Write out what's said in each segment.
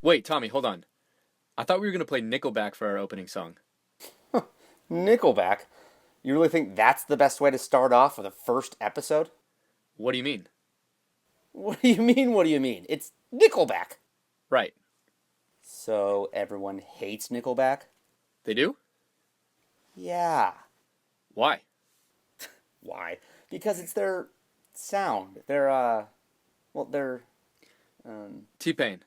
Wait, Tommy, hold on. I thought we were going to play Nickelback for our opening song. Nickelback? You really think that's the best way to start off with a first episode? What do you mean? What do you mean, what do you mean? It's Nickelback! Right. So everyone hates Nickelback? They do? Yeah. Why? Why? Because it's their sound. Their T-Pain.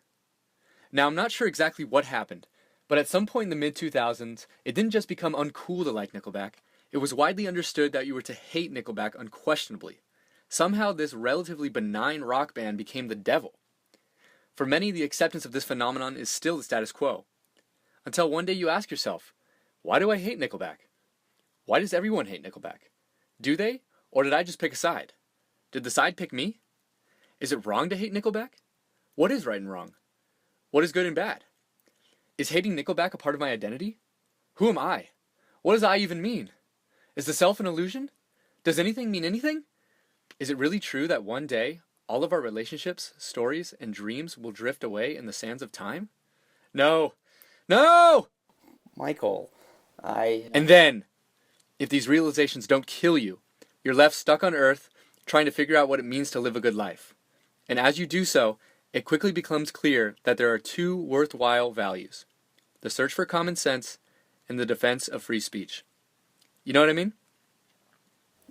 Now, I'm not sure exactly what happened, but at some point in the mid-2000s, it didn't just become uncool to like Nickelback. It was widely understood that you were to hate Nickelback unquestionably. Somehow, this relatively benign rock band became the devil. For many, the acceptance of this phenomenon is still the status quo. Until one day you ask yourself, why do I hate Nickelback? Why does everyone hate Nickelback? Do they? Or did I just pick a side? Did the side pick me? Is it wrong to hate Nickelback? What is right and wrong? What is good and bad? Is hating Nickelback a part of my identity? Who am I? What does I even mean? Is the self an illusion? Does anything mean anything? Is it really true that one day, all of our relationships, stories, and dreams will drift away in the sands of time? No! No! Michael, And then, if these realizations don't kill you, you're left stuck on Earth trying to figure out what it means to live a good life. And as you do so, it quickly becomes clear that there are two worthwhile values: the search for common sense and the defense of free speech. You know what I mean?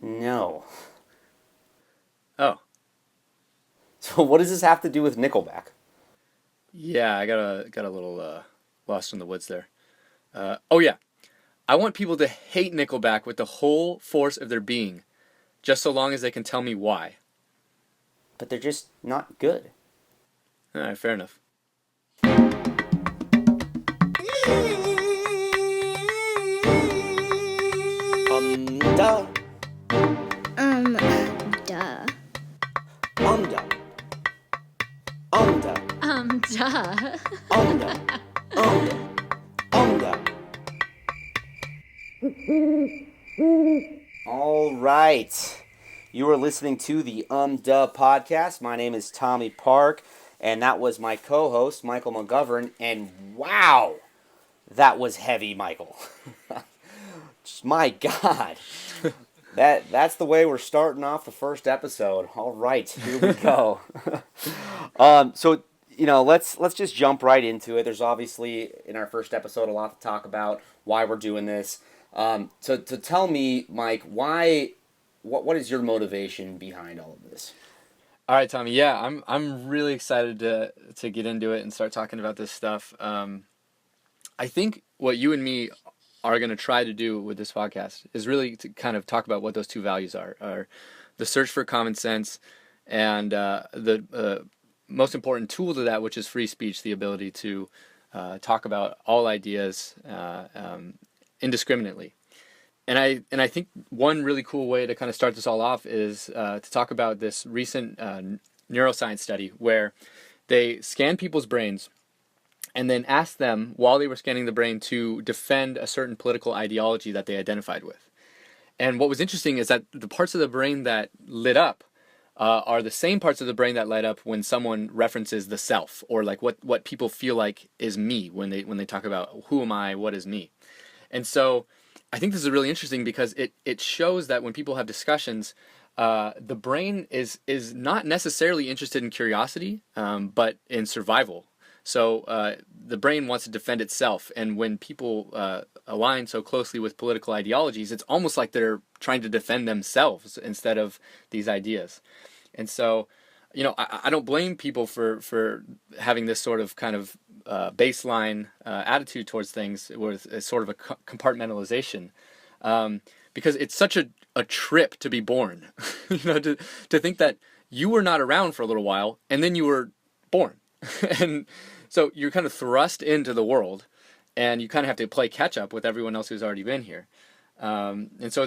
No. Oh. So what does this have to do with Nickelback? Yeah, I got a little lost in the woods there. Oh yeah, I want people to hate Nickelback with the whole force of their being, just so long as they can tell me why. But they're just not good. All right, fair enough. Duh. Um, duh. Duh. Duh. Duh. Duh. Duh. All right. You are listening to the Duh podcast. My name is Tommy Park, and that was my co-host, Michael McGovern. And wow, that was heavy, Michael. My God. That's the way we're starting off the first episode. All right, here we go. So let's just jump right into it. There's obviously in our first episode a lot to talk about, why we're doing this. So tell me, Mike, what is your motivation behind all of this? All right, Tommy. Yeah, I'm really excited to get into it and start talking about this stuff. I think what you and me are going to try to do with this podcast is really to kind of talk about what those two values are the search for common sense and the most important tool to that, which is free speech, the ability to talk about all ideas indiscriminately. And I think one really cool way to kind of start this all off is to talk about this recent neuroscience study where they scanned people's brains and then asked them, while they were scanning the brain, to defend a certain political ideology that they identified with. And what was interesting is that the parts of the brain that lit up are the same parts of the brain that light up when someone references the self, or like what people feel like is me when they talk about who am I, what is me. And so I think this is really interesting because it shows that when people have discussions, the brain is not necessarily interested in curiosity, but in survival. So the brain wants to defend itself, and when people align so closely with political ideologies, it's almost like they're trying to defend themselves instead of these ideas. And so, I don't blame people for having this sort of kind of baseline attitude towards things with a sort of a compartmentalization, because it's such a trip to be born, to think that you were not around for a little while and then you were born. And so you're kind of thrust into the world, and you kind of have to play catch up with everyone else who's already been here. And so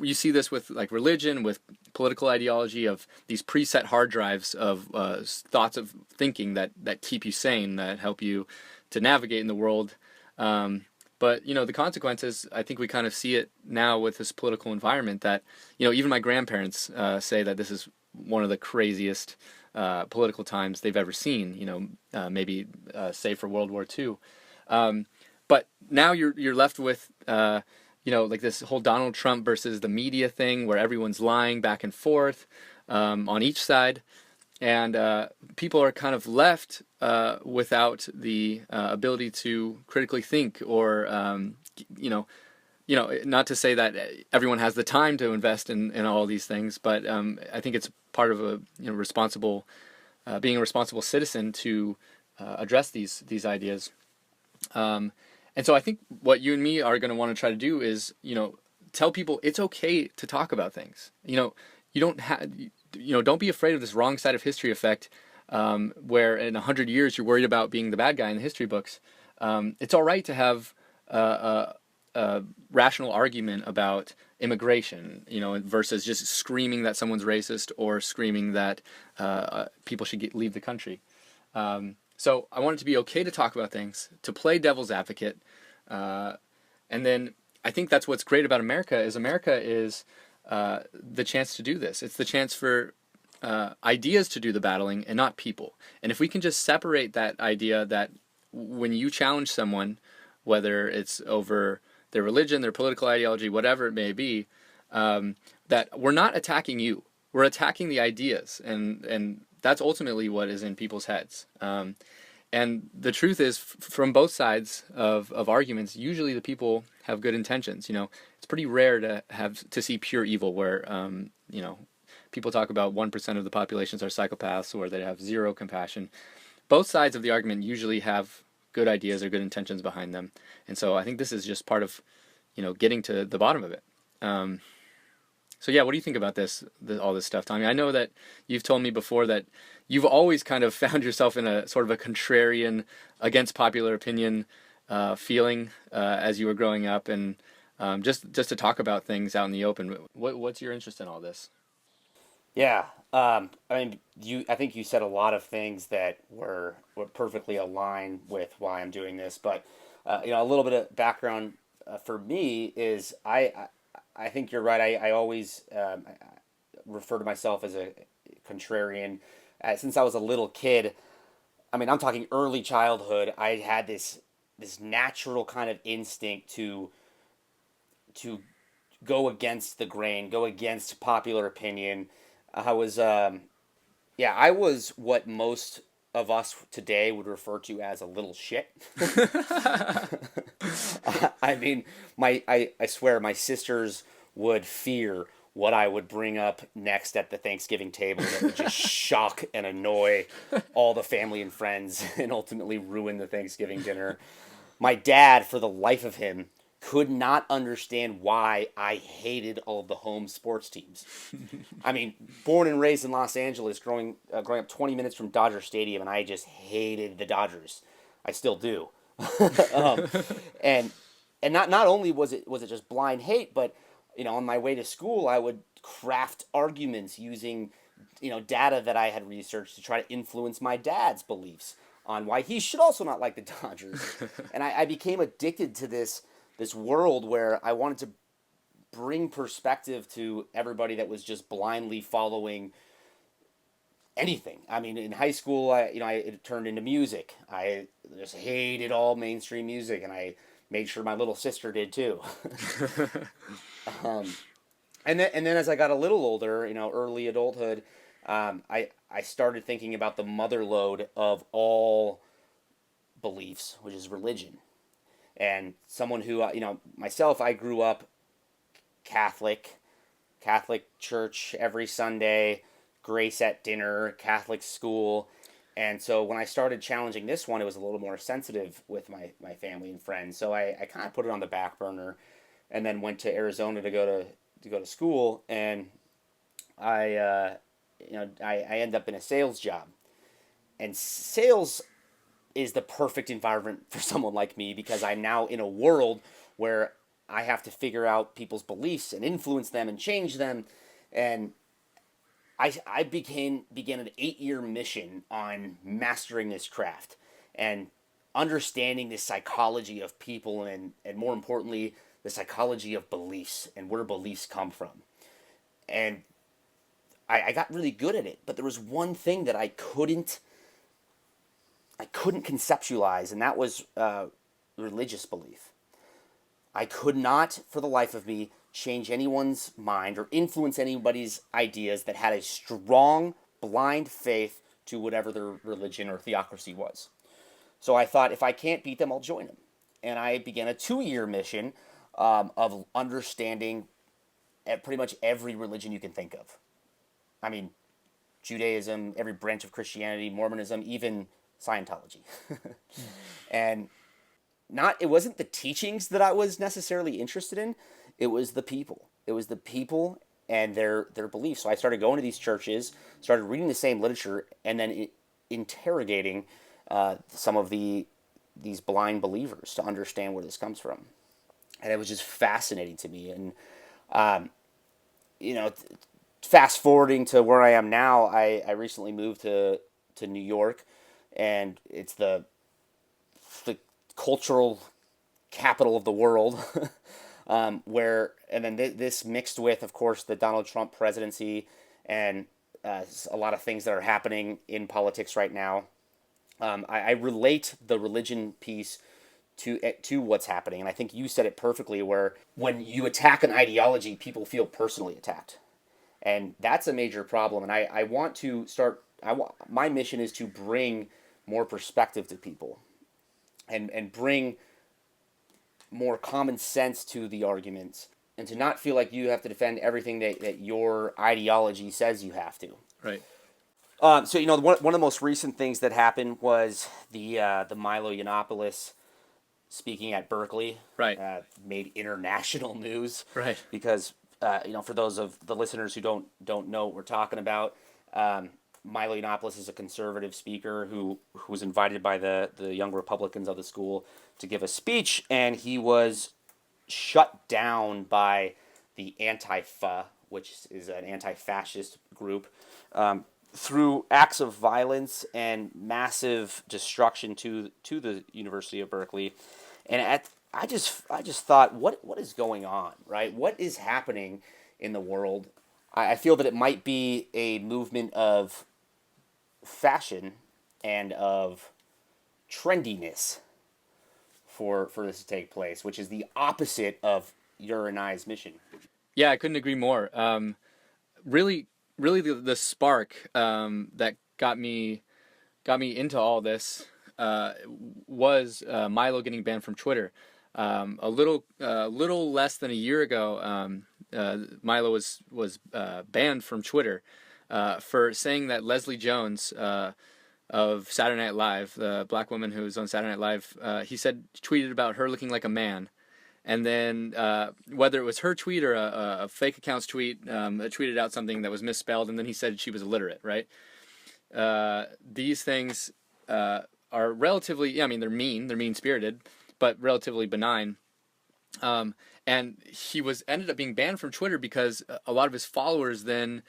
you see this with like religion, with political ideology, of these preset hard drives of thoughts of thinking that keep you sane, that help you to navigate in the world. But the consequences, I think we kind of see it now with this political environment that, even my grandparents say that this is one of the craziest political times they've ever seen. Maybe save for World War II. But now you're left with like this whole Donald Trump versus the media thing, where everyone's lying back and forth on each side, and people are kind of left without the ability to critically think, or not to say that everyone has the time to invest in all these things, but I think it's part of a responsible being a responsible citizen to address these ideas. And so I think what you and me are going to want to try to do is, tell people it's okay to talk about things. You don't have, don't be afraid of this wrong side of history effect, where in 100 years you're worried about being the bad guy in the history books. It's all right to have a rational argument about immigration, versus just screaming that someone's racist or screaming that people should leave the country. So I want it to be okay to talk about things, to play devil's advocate, and then I think that's what's great about America is the chance to do this. It's the chance for ideas to do the battling and not people. And if we can just separate that idea that when you challenge someone, whether it's over their religion, their political ideology, whatever it may be, that we're not attacking you. We're attacking the ideas, and that's ultimately what is in people's heads. And the truth is, from both sides of arguments, usually the people have good intentions. It's pretty rare to see pure evil where, people talk about 1% of the populations are psychopaths or they have zero compassion. Both sides of the argument usually have good ideas or good intentions behind them. And so I think this is just part of, getting to the bottom of it. So yeah, what do you think about all this stuff, Tommy? I know that you've told me before that you've always kind of found yourself in a sort of a contrarian, against popular opinion feeling as you were growing up, and just to talk about things out in the open. What's your interest in all this? Yeah, I think you said a lot of things that were perfectly aligned with why I'm doing this. But a little bit of background for me is I think you're right. I always refer to myself as a contrarian. Since I was a little kid, I'm talking early childhood, I had this natural kind of instinct to go against the grain, go against popular opinion. I was what most of us today would refer to as a little shit. I swear my sisters would fear what I would bring up next at the Thanksgiving table that would just shock and annoy all the family and friends and ultimately ruin the Thanksgiving dinner. My dad, for the life of him, could not understand why I hated all of the home sports teams. Born and raised in Los Angeles, growing up 20 minutes from Dodger Stadium, and I just hated the Dodgers. I still do. And not only was it just blind hate, but on my way to school, I would craft arguments using data that I had researched to try to influence my dad's beliefs on why he should also not like the Dodgers. And I became addicted to this world where I wanted to bring perspective to everybody that was just blindly following anything. In high school, it turned into music. I just hated all mainstream music, and I made sure my little sister did too. And then as I got a little older, early adulthood, I started thinking about the mother lode of all beliefs, which is religion. And someone who, myself, I grew up Catholic church every Sunday, grace at dinner, Catholic school. And so when I started challenging this one, it was a little more sensitive with my family and friends. So I kind of put it on the back burner, and then went to Arizona to go to school. And I ended up in a sales job. And sales is the perfect environment for someone like me, because I'm now in a world where I have to figure out people's beliefs and influence them and change them. And I began an 8-year mission on mastering this craft and understanding the psychology of people, and more importantly, the psychology of beliefs and where beliefs come from. And I got really good at it, but there was one thing that I couldn't conceptualize, and that was religious belief. I could not, for the life of me, change anyone's mind or influence anybody's ideas that had a strong, blind faith to whatever their religion or theocracy was. So I thought, if I can't beat them, I'll join them. And I began a 2-year mission of understanding pretty much every religion you can think of. I mean, Judaism, every branch of Christianity, Mormonism, even Scientology. And it wasn't the teachings that I was necessarily interested in. It was the people. It was the people and their beliefs. So I started going to these churches, started reading the same literature, and then interrogating some of these blind believers to understand where this comes from. And it was just fascinating to me. And, fast forwarding to where I am now, I recently moved to New York, and it's the cultural capital of the world, and then this mixed with, of course, the Donald Trump presidency and a lot of things that are happening in politics right now. I relate the religion piece to what's happening, and I think you said it perfectly, where when you attack an ideology, people feel personally attacked, and that's a major problem. And I want to start. My mission is to bring more perspective to people, and bring more common sense to the arguments, and to not feel like you have to defend everything that your ideology says you have to. Right. So one of the most recent things that happened was the Milo Yiannopoulos speaking at Berkeley. Right. Made international news. Right. Because for those of the listeners who don't know what we're talking about, Milo Yiannopoulos is a conservative speaker who was invited by the young Republicans of the school to give a speech, and he was shut down by the Antifa, which is an anti-fascist group, through acts of violence and massive destruction to the University of Berkeley. And I just thought, what is going on, right? What is happening in the world? I feel that it might be a movement of fashion and of trendiness for this to take place, which is the opposite of your and I's mission. Yeah, I couldn't agree more. Really, the spark that got me into all this was Milo getting banned from Twitter. A little less than a year ago, Milo was banned from Twitter for saying that Leslie Jones of Saturday Night Live, the black woman who was on Saturday Night Live, tweeted about her looking like a man. And then whether it was her tweet or a fake account's tweet, tweeted out something that was misspelled, and then he said she was illiterate, right? These things are relatively, they're mean-spirited, but relatively benign. And he ended up being banned from Twitter because a lot of his followers then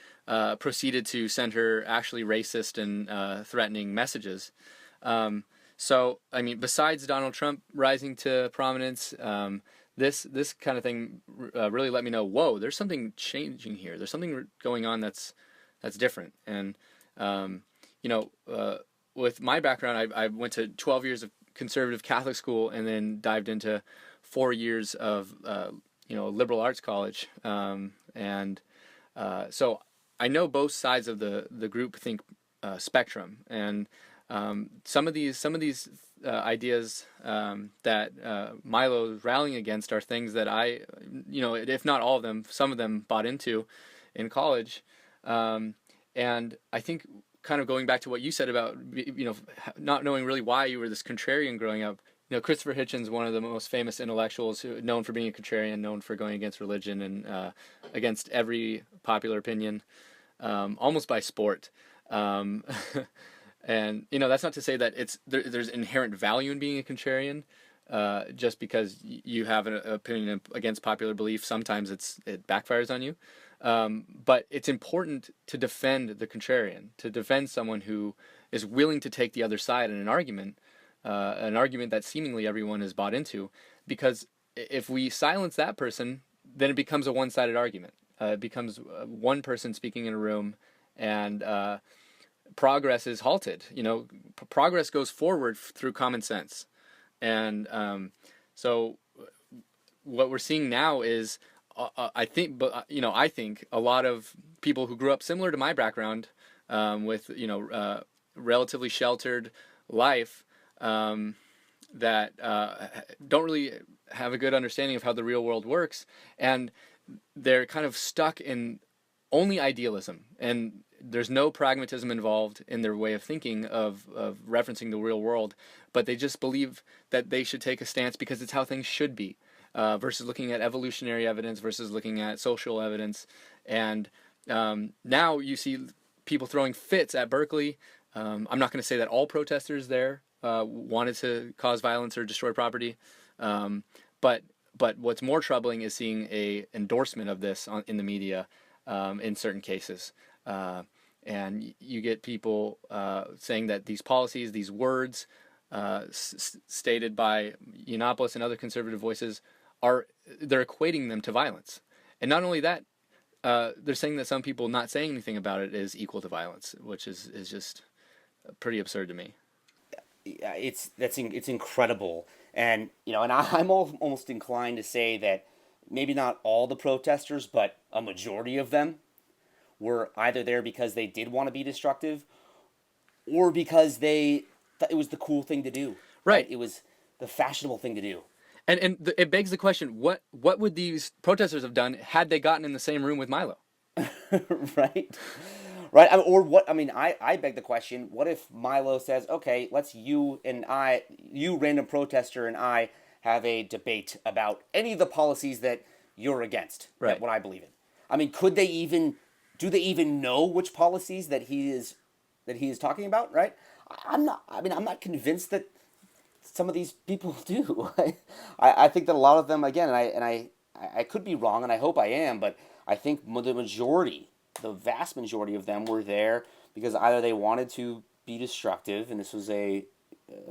proceeded to send her actually racist and threatening messages. So, besides Donald Trump rising to prominence, this kind of thing really let me know, whoa, there's something changing here. There's something going on that's different. And, with my background, I went to 12 years of conservative Catholic school and then dived into 4 years of, liberal arts college. So I know both sides of the groupthink spectrum. And some of these ideas that Milo is rallying against are things that I, if not all of them, some of them bought into in college. And I think, kind of going back to what you said about, not knowing really why you were this contrarian growing up. Christopher Hitchens, one of the most famous intellectuals, known for being a contrarian, known for going against religion and against every popular opinion, almost by sport. And that's not to say that there's inherent value in being a contrarian. Just because you have an opinion against popular belief, sometimes it backfires on you. But it's important to defend the contrarian, to defend someone who is willing to take the other side in an argument that seemingly everyone has bought into, because if we silence that person, then it becomes a one-sided argument. It becomes one person speaking in a room and progress is halted. Progress goes forward through common sense, and so what we're seeing now is, I think a lot of people who grew up similar to my background, with relatively sheltered life, that don't really have a good understanding of how the real world works, and they're kind of stuck in only idealism, and there's no pragmatism involved in their way of thinking of referencing the real world, but they just believe that they should take a stance because it's how things should be, versus looking at evolutionary evidence, versus looking at social evidence. And now you see people throwing fits at Berkeley. I'm not going to say that all protesters there wanted to cause violence or destroy property, but what's more troubling is seeing a endorsement of this in the media, in certain cases, and you get people saying that these policies, these words stated by Yiannopoulos and other conservative voices, they're equating them to violence. And not only that, they're saying that some people not saying anything about it is equal to violence, which is just pretty absurd to me. It's incredible, and I'm almost inclined to say that maybe not all the protesters, but a majority of them were either there because they did want to be destructive, or because it was the cool thing to do. Right. It was the fashionable thing to do. And it begs the question: what would these protesters have done had they gotten in the same room with Milo? Right. Right. Or what? I mean, I beg the question: what if Milo says, "Okay, let's you random protester, and I have a debate about any of the policies that you're against, Right? What I believe in." I mean, do they even know which policies that he is talking about? Right. I'm not convinced that some of these people do. I think that a lot of them, again, and I could be wrong, and I hope I am, but I think the vast majority of them were there because either they wanted to be destructive, and this was a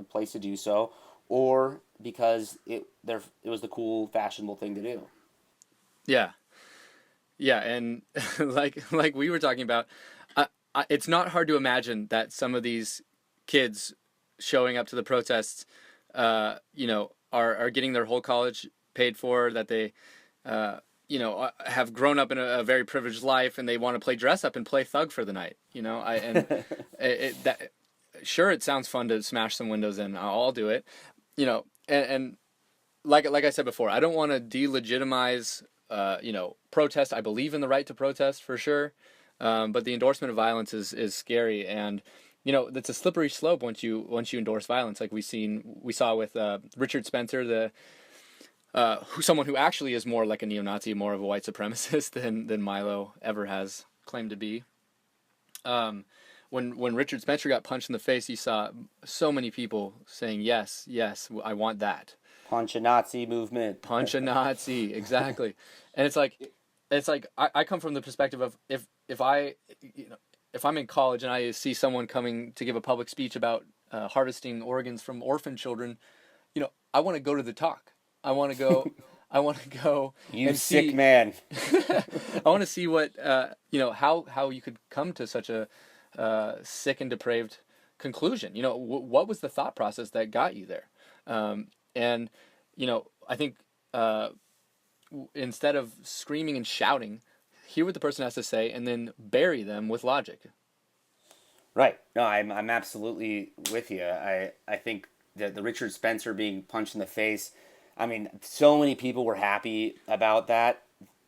place to do so, or because it was the cool, fashionable thing to do. Yeah, and like we were talking about, it's not hard to imagine that some of these kids showing up to the protests, are getting their whole college paid for, that they have grown up in a very privileged life, and they want to play dress up and play thug for the night. Sure, it sounds fun to smash some windows in. I'll do it. And like I said before, I don't want to delegitimize protest. I believe in the right to protest for sure, but the endorsement of violence is scary, and that's a slippery slope once you endorse violence, like we saw with Richard Spencer, someone who actually is more like a neo-Nazi, more of a white supremacist than Milo ever has claimed to be. When Richard Spencer got punched in the face, you saw so many people saying, yes, I want that. Punch a Nazi movement. Punch a Nazi, exactly. And it's like I come from the perspective of if I'm in college and I see someone coming to give a public speech about harvesting organs from orphan children, I want to go to the talk. I want to go. You sick man. I want to see what how you could come to such a sick and depraved conclusion. What was the thought process that got you there? And I think instead of screaming and shouting, hear what the person has to say, and then bury them with logic. Right. No, I'm absolutely with you. I think that the Richard Spencer being punched in the face, I mean, so many people were happy about that,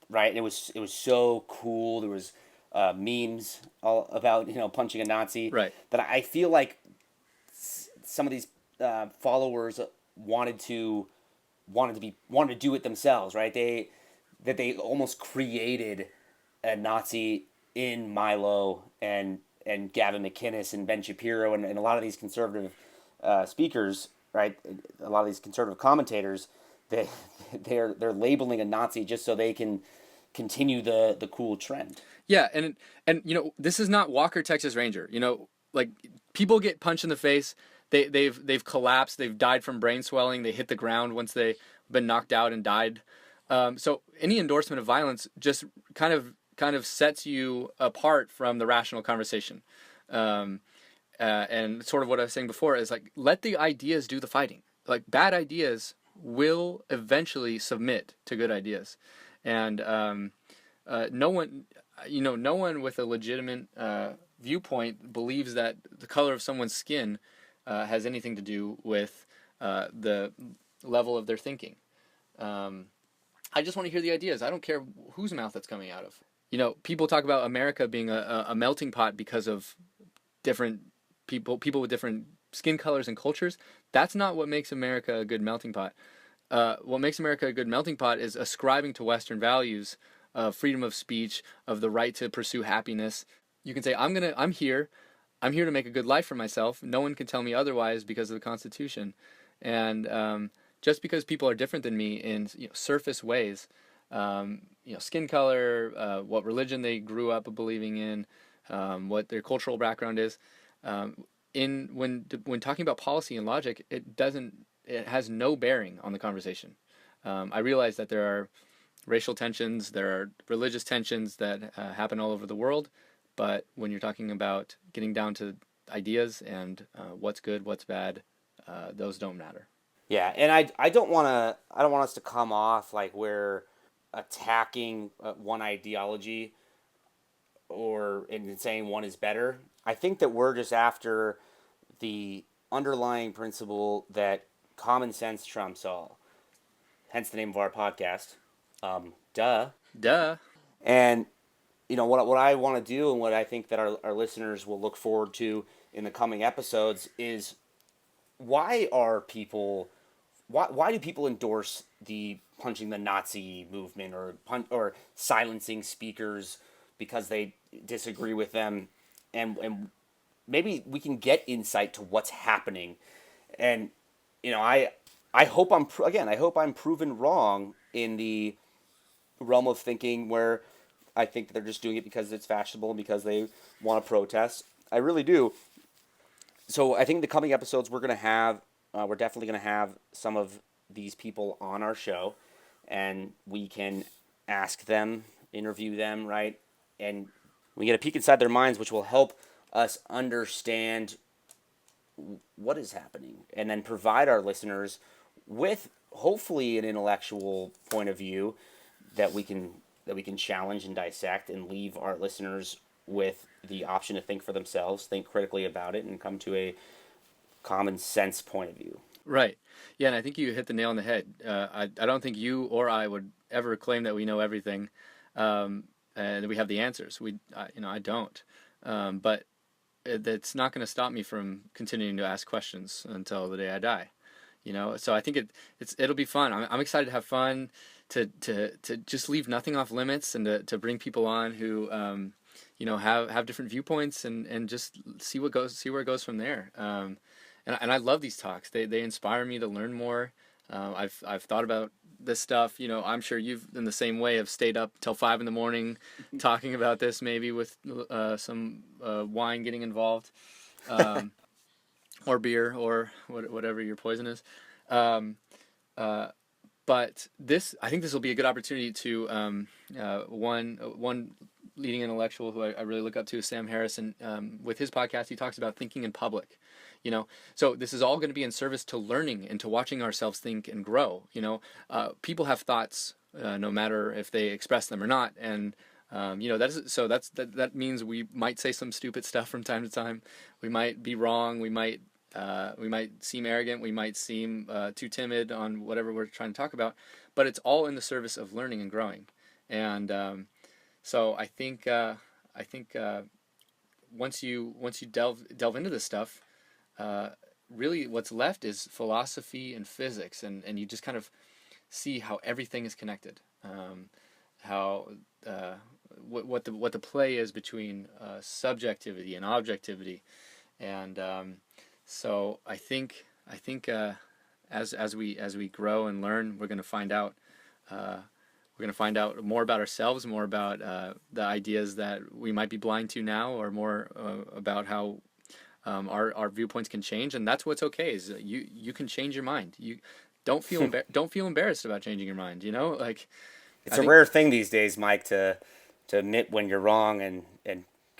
right? It was so cool. There was memes all about punching a Nazi, right? That I feel like some of these followers wanted to do it themselves, right? They almost created a Nazi in Milo and Gavin McInnes and Ben Shapiro and a lot of these conservative speakers, right? A lot of these conservative commentators, they're labeling a Nazi just so they can continue the cool trend. Yeah, and this is not Walker, Texas Ranger. Like, people get punched in the face. They've collapsed. They've died from brain swelling. They hit the ground once they've been knocked out and died. So any endorsement of violence just kind of kind of sets you apart from the rational conversation. And sort of what I was saying before is like, let the ideas do the fighting. Like, bad ideas will eventually submit to good ideas. And no one, no one with a legitimate viewpoint believes that the color of someone's skin has anything to do with the level of their thinking. I just want to hear the ideas. I don't care whose mouth that's coming out of. People talk about America being a melting pot because of different people with different skin colors and cultures. That's not what makes America a good melting pot. What makes America a good melting pot is ascribing to Western values of freedom of speech, of the right to pursue happiness. You can say, I'm here to make a good life for myself. No one can tell me otherwise because of the Constitution. And just because people are different than me in surface ways, skin color, what religion they grew up believing in, what their cultural background is, when talking about policy and logic, it has no bearing on the conversation. I realize that there are racial tensions, there are religious tensions that happen all over the world, but when you're talking about getting down to ideas and what's good, what's bad, those don't matter. Yeah, and I don't want us to come off like we're attacking one ideology or in saying one is better. I think that we're just after the underlying principle that common sense trumps all. Hence the name of our podcast. Duh. And what I want to do, and what I think that our listeners will look forward to in the coming episodes, is why do people endorse the punching the Nazi movement or silencing speakers because they disagree with them, and maybe we can get insight to what's happening. And I hope I'm proven wrong in the realm of thinking where I think that they're just doing it because it's fashionable and because they want to protest. I really do. So I think the coming episodes we're definitely going to have some of these people on our show, and we can ask them, interview them, right? And we get a peek inside their minds, which will help us understand what is happening, and then provide our listeners with hopefully an intellectual point of view that we can challenge and dissect, and leave our listeners with the option to think for themselves, think critically about it, and come to a common sense point of view. Right. Yeah, and I think you hit the nail on the head. I don't think you or I would ever claim that we know everything, and we have the answers. I don't. But it's not going to stop me from continuing to ask questions until the day I die. So I think it'll be fun. I'm excited to have fun, to just leave nothing off limits, and to bring people on who have different viewpoints, and just see where it goes from there. And I love these talks. They inspire me to learn more. I've thought about this stuff. I'm sure you've, in the same way, have stayed up till 5 a.m. talking about this, maybe with some wine getting involved, or beer, or whatever your poison is. But I think this will be a good opportunity to one leading intellectual who I really look up to is Sam Harris, and with his podcast he talks about thinking in public. So this is all going to be in service to learning and to watching ourselves think and grow. People have thoughts, no matter if they express them or not, and that means we might say some stupid stuff from time to time. We might be wrong. We might seem arrogant. We might seem too timid on whatever we're trying to talk about. But it's all in the service of learning and growing. And so I think once you delve into this stuff, really what's left is philosophy and physics, and you just kind of see how everything is connected, what the play is between subjectivity and objectivity, and so I think as we grow and learn, we're going to find out more about ourselves, more about the ideas that we might be blind to now, or more about how our viewpoints can change, and that's what's okay. Is you can change your mind. You don't feel embarrassed about changing your mind. It's a rare thing these days, Mike, to admit when you're wrong and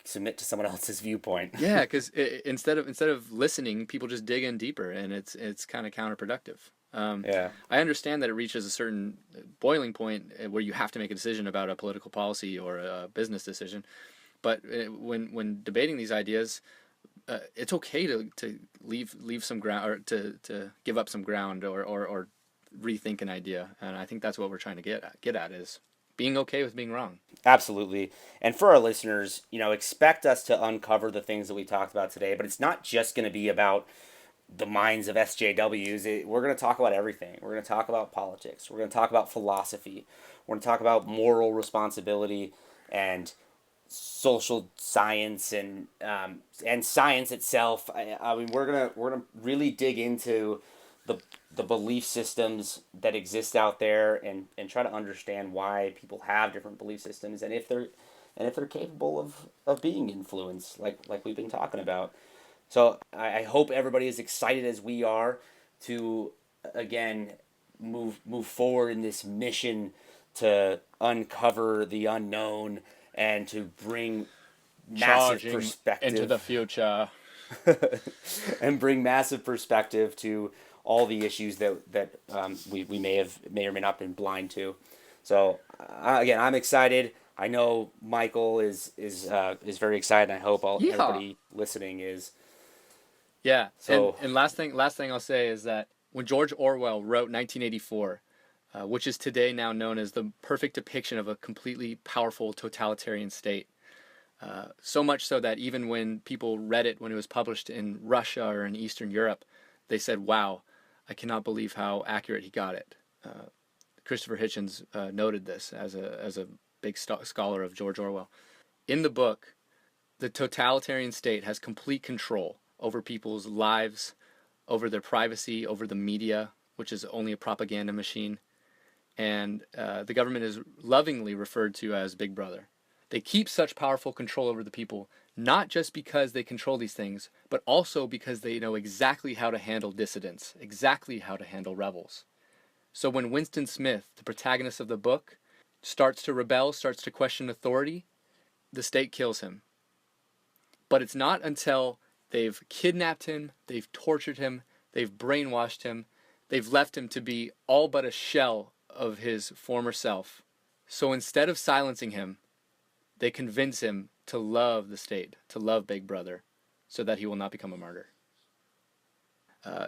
submit to someone else's viewpoint. Yeah, because instead of listening, people just dig in deeper, and it's kind of counterproductive. Yeah. I understand that it reaches a certain boiling point where you have to make a decision about a political policy or a business decision, but when debating these ideas, it's okay to leave some ground, or to give up some ground, or rethink an idea, and I think that's what we're trying to get at is being okay with being wrong. Absolutely. And for our listeners, expect us to uncover the things that we talked about today, but it's not just going to be about the minds of SJWs. We're going to talk about everything. We're going to talk about politics. We're going to talk about philosophy. We're going to talk about moral responsibility and social science and science itself. I mean, we're gonna really dig into the belief systems that exist out there and try to understand why people have different belief systems and if they're capable of being influenced like we've been talking about. So I hope everybody is excited as we are to again move forward in this mission to uncover the unknown and to bring massive Charging perspective into the future. and bring massive perspective to all the issues that we may or may not been blind to. So again, I'm excited. I know Michael is very excited. And I hope everybody listening is. Yeah. So and last thing I'll say is that when George Orwell wrote 1984, which is today now known as the perfect depiction of a completely powerful totalitarian state. So much so that even when people read it when it was published in Russia or in Eastern Europe, they said, "Wow, I cannot believe how accurate he got it." Christopher Hitchens noted this as a big scholar of George Orwell. In the book, the totalitarian state has complete control over people's lives, over their privacy, over the media, which is only a propaganda machine, and the government is lovingly referred to as Big Brother. They keep such powerful control over the people, not just because they control these things, but also because they know exactly how to handle dissidents, exactly how to handle rebels. So when Winston Smith, the protagonist of the book, starts to rebel, starts to question authority, the state kills him. But it's not until they've kidnapped him, they've tortured him, they've brainwashed him, they've left him to be all but a shell of his former self. So instead of silencing him, they convince him to love the state, to love Big Brother, so that he will not become a martyr.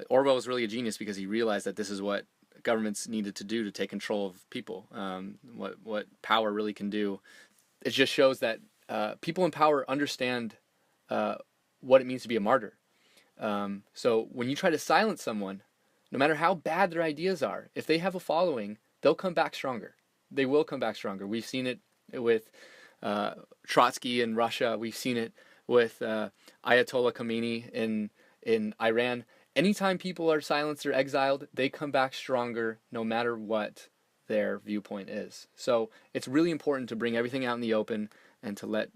Orwell was really a genius because he realized that this is what governments needed to do to take control of people, what power really can do. It just shows that people in power understand what it means to be a martyr. So when you try to silence someone, no matter how bad their ideas are, if they have a following, they'll come back stronger. They will come back stronger. We've seen it with Trotsky in Russia. We've seen it with Ayatollah Khomeini in Iran. Anytime people are silenced or exiled, they come back stronger no matter what their viewpoint is. So it's really important to bring everything out in the open and to let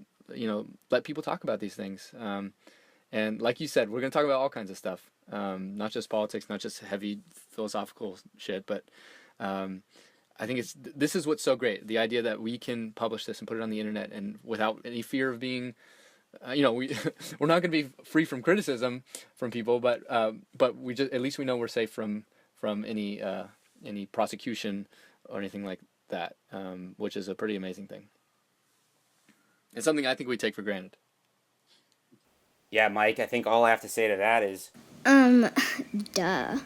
people talk about these things. And like you said, we're going to talk about all kinds of stuff, not just politics, not just heavy philosophical shit, but I think this is what's so great. The idea that we can publish this and put it on the internet and without any fear of being, we're not going to be free from criticism from people, but we just, at least we know we're safe from any prosecution or anything like that, which is a pretty amazing thing. It's something I think we take for granted. Yeah, Mike, I think all I have to say to that is... Duh.